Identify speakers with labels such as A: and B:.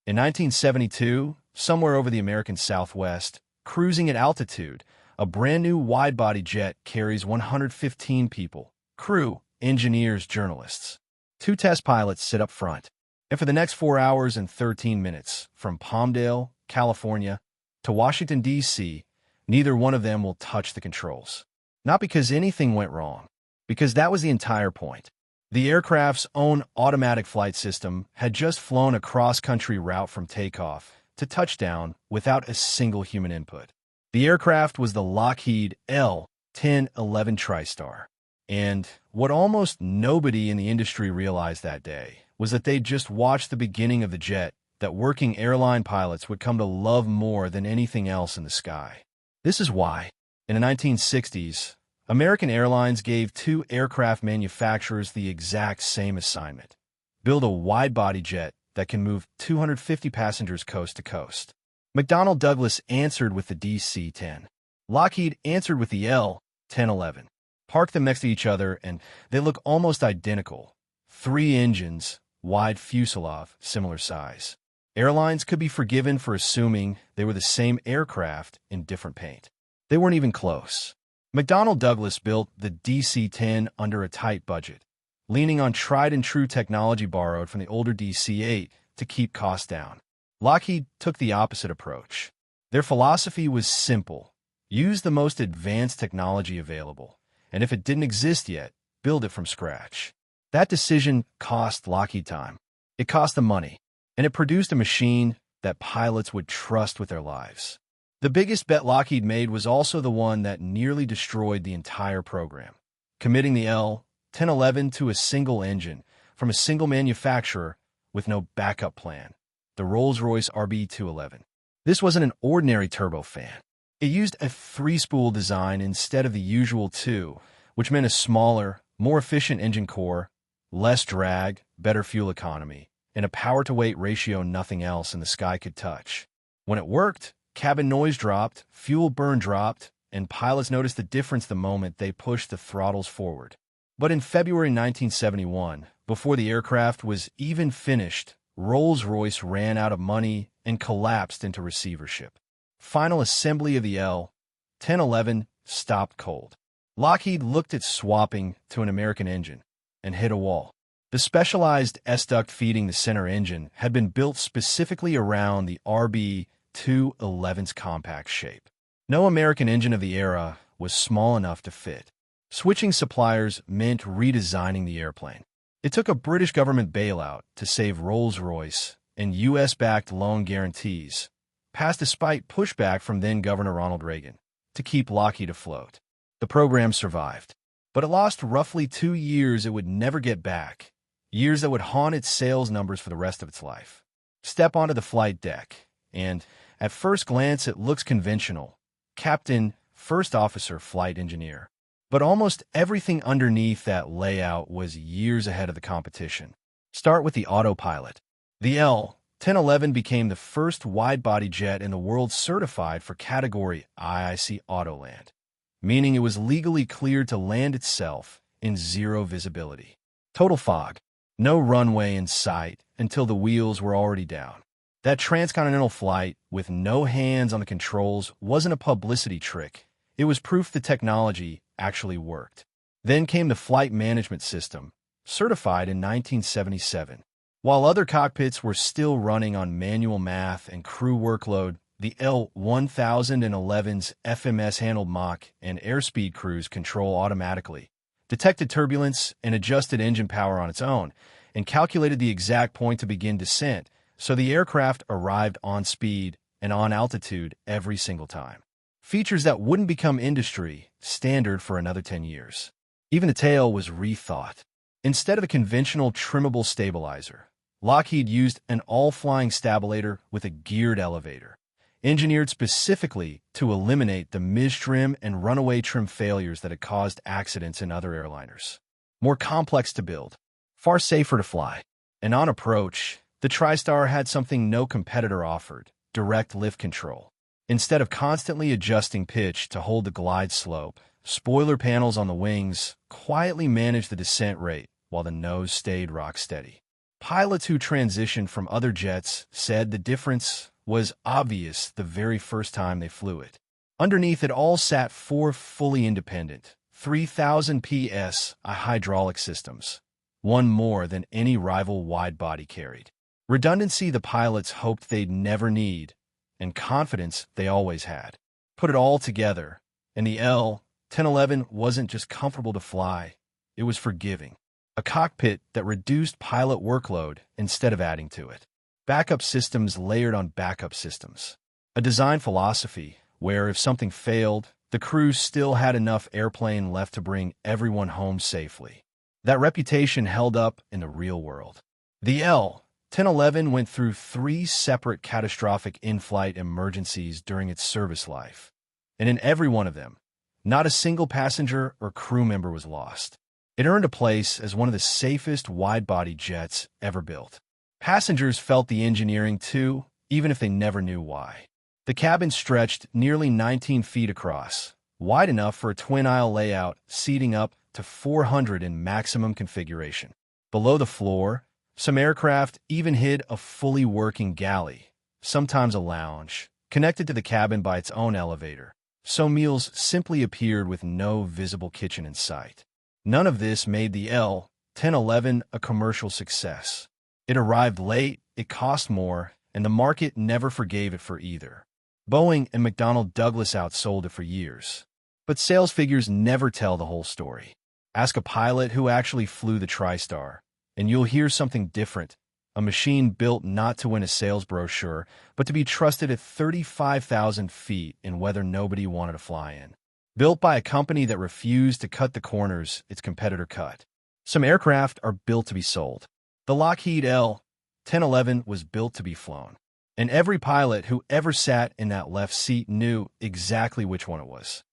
A: In 1972, somewhere over the American Southwest, cruising at altitude, a brand-new wide-body jet carries 115 people, crew, engineers, journalists. 2 test pilots sit up front. And for the next 4 hours and 13 minutes, from Palmdale, California, to Washington, D.C., neither one of them will touch the controls. Not because anything went wrong, because that was the entire point. The aircraft's own automatic flight system had just flown a cross-country route from takeoff to touchdown without a single human input. The aircraft was the Lockheed L-1011 TriStar. And what almost nobody in the industry realized that day was that they'd just watched the beginning of the jet that working airline pilots would come to love more than anything else in the sky. This is why, in the 1960s, American Airlines gave 2 aircraft manufacturers the exact same assignment: build a wide-body jet that can move 250 passengers coast to coast. McDonnell Douglas answered with the DC-10. Lockheed answered with the L-1011. Park them next to each other, and they look almost identical. 3 engines, wide fuselage, similar size. Airlines could be forgiven for assuming they were the same aircraft in different paint. They weren't even close. McDonnell Douglas built the DC-10 under a tight budget, leaning on tried-and-true technology borrowed from the older DC-8 to keep costs down. Lockheed took the opposite approach. Their philosophy was simple: use the most advanced technology available, and if it didn't exist yet, build it from scratch. That decision cost Lockheed time. It cost them money, and it produced a machine that pilots would trust with their lives. The biggest bet Lockheed made was also the one that nearly destroyed the entire program, committing the L-1011 to a single engine from a single manufacturer with no backup plan, the Rolls-Royce RB211. This wasn't an ordinary turbofan. It used a 3-spool design instead of the usual 2, which meant a smaller, more efficient engine core, less drag, better fuel economy, and a power-to-weight ratio nothing else in the sky could touch. When it worked, cabin noise dropped, fuel burn dropped, and pilots noticed the difference the moment they pushed the throttles forward. But in February 1971, before the aircraft was even finished, Rolls-Royce ran out of money and collapsed into receivership. Final assembly of the L-1011 stopped cold. Lockheed looked at swapping to an American engine and hit a wall. The specialized S-duct feeding the center engine had been built specifically around the RB211's compact shape. No American engine of the era was small enough to fit. Switching suppliers meant redesigning the airplane. It took a British government bailout to save Rolls-Royce and U.S.-backed loan guarantees, passed despite pushback from then-Governor Ronald Reagan, to keep Lockheed afloat. The program survived, but it lost roughly 2 years it would never get back, years that would haunt its sales numbers for the rest of its life. Step onto the flight deck, and, at first glance, it looks conventional: captain, first officer, flight engineer. But almost everything underneath that layout was years ahead of the competition. Start with the autopilot. The L-1011 became the first wide-body jet in the world certified for Category IIIC autoland, meaning it was legally cleared to land itself in zero visibility. Total fog. No runway in sight until the wheels were already down. That transcontinental flight, with no hands on the controls, wasn't a publicity trick. It was proof the technology actually worked. Then came the flight management system, certified in 1977. While other cockpits were still running on manual math and crew workload, the L-1011's FMS handled Mach and airspeed cruise control automatically, detected turbulence and adjusted engine power on its own, and calculated the exact point to begin descent, so the aircraft arrived on speed and on altitude every single time. Features that wouldn't become industry standard for another 10 years. Even the tail was rethought. Instead of a conventional trimmable stabilizer, Lockheed used an all-flying stabilator with a geared elevator, engineered specifically to eliminate the mistrim and runaway trim failures that had caused accidents in other airliners. More complex to build, far safer to fly. And on approach, the TriStar had something no competitor offered: direct lift control. Instead of constantly adjusting pitch to hold the glide slope, spoiler panels on the wings quietly managed the descent rate while the nose stayed rock steady. Pilots who transitioned from other jets said the difference was obvious the very first time they flew it. Underneath it all sat four fully independent, 3,000 psi hydraulic systems, one more than any rival wide-body carried. Redundancy the pilots hoped they'd never need, and confidence they always had. Put it all together, and the L-1011 wasn't just comfortable to fly, it was forgiving. A cockpit that reduced pilot workload instead of adding to it. Backup systems layered on backup systems. A design philosophy where if something failed, the crew still had enough airplane left to bring everyone home safely. That reputation held up in the real world. The L-1011 went through 3 separate catastrophic in-flight emergencies during its service life. And in every one of them, not a single passenger or crew member was lost. It earned a place as one of the safest wide-body jets ever built. Passengers felt the engineering too, even if they never knew why. The cabin stretched nearly 19 feet across, wide enough for a twin-aisle layout, seating up to 400 in maximum configuration. Below the floor, some aircraft even hid a fully working galley, sometimes a lounge, connected to the cabin by its own elevator, so meals simply appeared with no visible kitchen in sight. None of this made the L-1011 a commercial success. It arrived late, it cost more, and the market never forgave it for either. Boeing and McDonnell Douglas outsold it for years. But sales figures never tell the whole story. Ask a pilot who actually flew the TriStar, and you'll hear something different. A machine built not to win a sales brochure, but to be trusted at 35,000 feet in weather nobody wanted to fly in. Built by a company that refused to cut the corners its competitor cut. Some aircraft are built to be sold. The Lockheed L-1011 was built to be flown. And every pilot who ever sat in that left seat knew exactly which one it was.